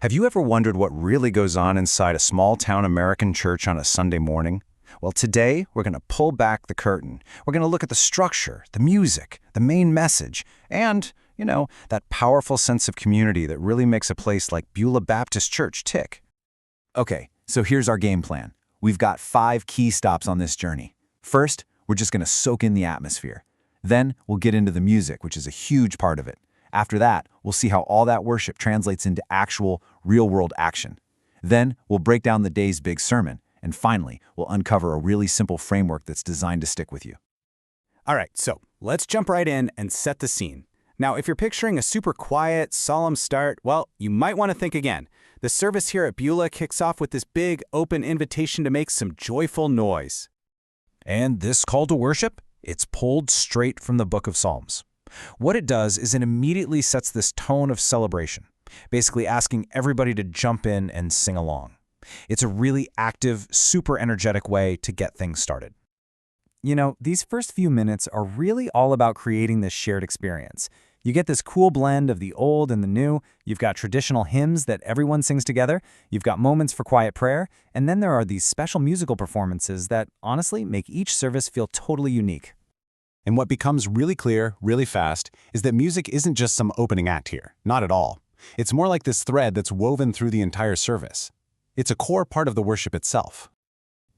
Have you ever wondered what really goes on inside a small-town American church on a Sunday morning? Well, today we're going to pull back the curtain. We're going to look at the structure, the music, the main message, and, that powerful sense of community that really makes a place like Beulah Baptist Church tick. Okay, so here's our game plan. We've got 5 key stops on this journey. First, we're just going to soak in the atmosphere. Then we'll get into the music, which is a huge part of it. After that, we'll see how all that worship translates into actual, real-world action. Then we'll break down the day's big sermon. And finally, we'll uncover a really simple framework that's designed to stick with you. All right, so let's jump right in and set the scene. Now, if you're picturing a super quiet, solemn start, well, you might want to think again. The service here at Beulah kicks off with this big, open invitation to make some joyful noise. And this call to worship, it's pulled straight from the book of Psalms. What it does is it immediately sets this tone of celebration, basically asking everybody to jump in and sing along. It's a really active, super energetic way to get things started. These first few minutes are really all about creating this shared experience. You get this cool blend of the old and the new. You've got traditional hymns that everyone sings together. You've got moments for quiet prayer. And then there are these special musical performances that, honestly, make each service feel totally unique. And what becomes really clear, really fast, is that music isn't just some opening act here. Not at all. It's more like this thread that's woven through the entire service. It's a core part of the worship itself.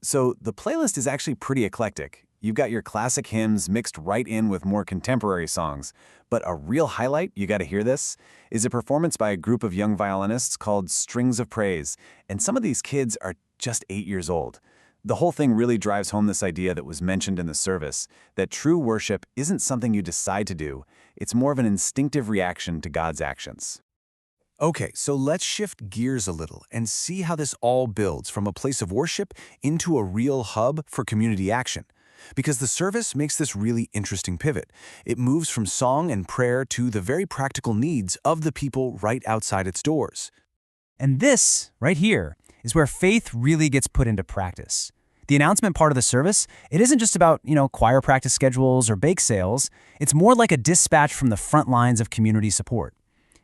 So the playlist is actually pretty eclectic. You've got your classic hymns mixed right in with more contemporary songs. But a real highlight, you got to hear this, is a performance by a group of young violinists called Strings of Praise. And some of these kids are just 8 years old. The whole thing really drives home this idea that was mentioned in the service, that true worship isn't something you decide to do. It's more of an instinctive reaction to God's actions. Okay, so let's shift gears a little and see how this all builds from a place of worship into a real hub for community action. Because the service makes this really interesting pivot. It moves from song and prayer to the very practical needs of the people right outside its doors. And this, right here, is where faith really gets put into practice. The announcement part of the service, it isn't just about, choir practice schedules or bake sales. It's more like a dispatch from the front lines of community support.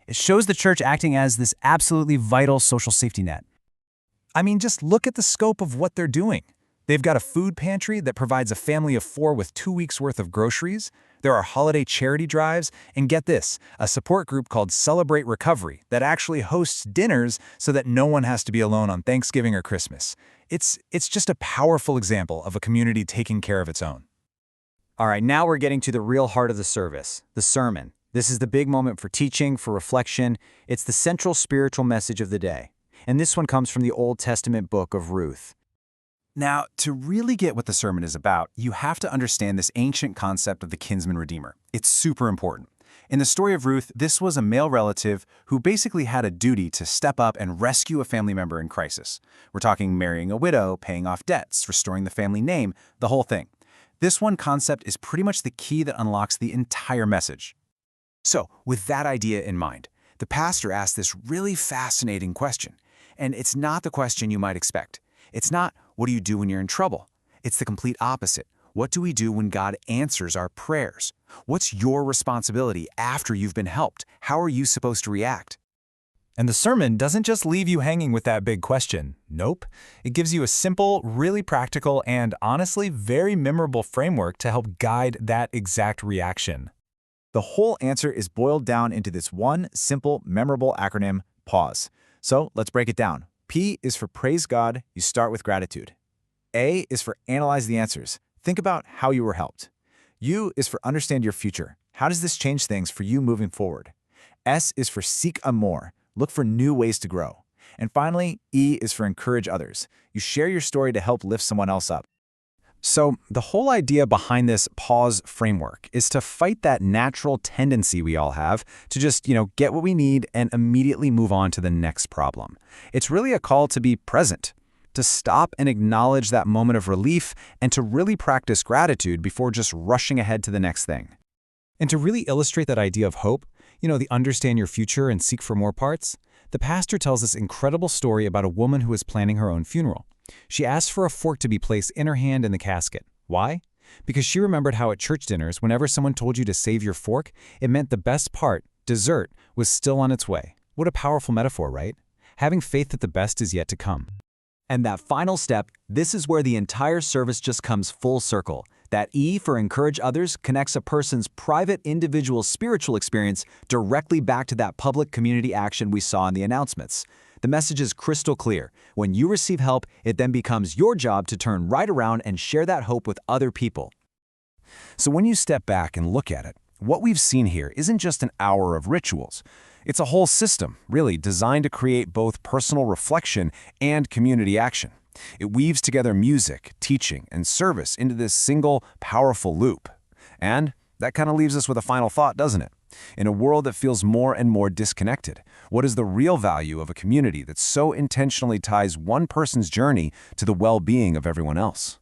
It shows the church acting as this absolutely vital social safety net. Just look at the scope of what they're doing. They've got a food pantry that provides a family of 4 with 2 weeks' worth of groceries. There are holiday charity drives, and get this, a support group called Celebrate Recovery that actually hosts dinners so that no one has to be alone on Thanksgiving or Christmas. It's just a powerful example of a community taking care of its own. All right, now we're getting to the real heart of the service, the sermon. This is the big moment for teaching, for reflection. It's the central spiritual message of the day. And this one comes from the Old Testament book of Ruth. Now, to really get what the sermon is about, you have to understand this ancient concept of the kinsman redeemer. It's super important. In the story of Ruth, this was a male relative who basically had a duty to step up and rescue a family member in crisis. We're talking marrying a widow, paying off debts, restoring the family name, the whole thing. This one concept is pretty much the key that unlocks the entire message. So, with that idea in mind, the pastor asked this really fascinating question. And it's not the question you might expect. It's not, what do you do when you're in trouble? It's the complete opposite. What do we do when God answers our prayers? What's your responsibility after you've been helped? How are you supposed to react? And the sermon doesn't just leave you hanging with that big question. Nope. It gives you a simple, really practical, and honestly very memorable framework to help guide that exact reaction. The whole answer is boiled down into this one simple, memorable acronym, PAUSE. So let's break it down. P is for praise God. You start with gratitude. A is for analyze the answers. Think about how you were helped. U is for understand your future. How does this change things for you moving forward? S is for seek a more. Look for new ways to grow. And finally, E is for encourage others. You share your story to help lift someone else up. So the whole idea behind this pause framework is to fight that natural tendency we all have to just, get what we need and immediately move on to the next problem. It's really a call to be present, to stop and acknowledge that moment of relief and to really practice gratitude before just rushing ahead to the next thing. And to really illustrate that idea of hope, the understand your future and seek for more parts, the pastor tells this incredible story about a woman who was planning her own funeral. She asked for a fork to be placed in her hand in the casket. Why? Because she remembered how at church dinners, whenever someone told you to save your fork, it meant the best part, dessert, was still on its way. What a powerful metaphor, right? having faith that the best is yet to come. And that final step, this is where the entire service just comes full circle. That E for encourage others connects a person's private individual spiritual experience directly back to that public community action we saw in the announcements. The message is crystal clear. When you receive help, it then becomes your job to turn right around and share that hope with other people. So when you step back and look at it, what we've seen here isn't just an hour of rituals. It's a whole system, really, designed to create both personal reflection and community action. It weaves together music, teaching, and service into this single, powerful loop. And that kind of leaves us with a final thought, doesn't it? In a world that feels more and more disconnected, what is the real value of a community that so intentionally ties one person's journey to the well-being of everyone else?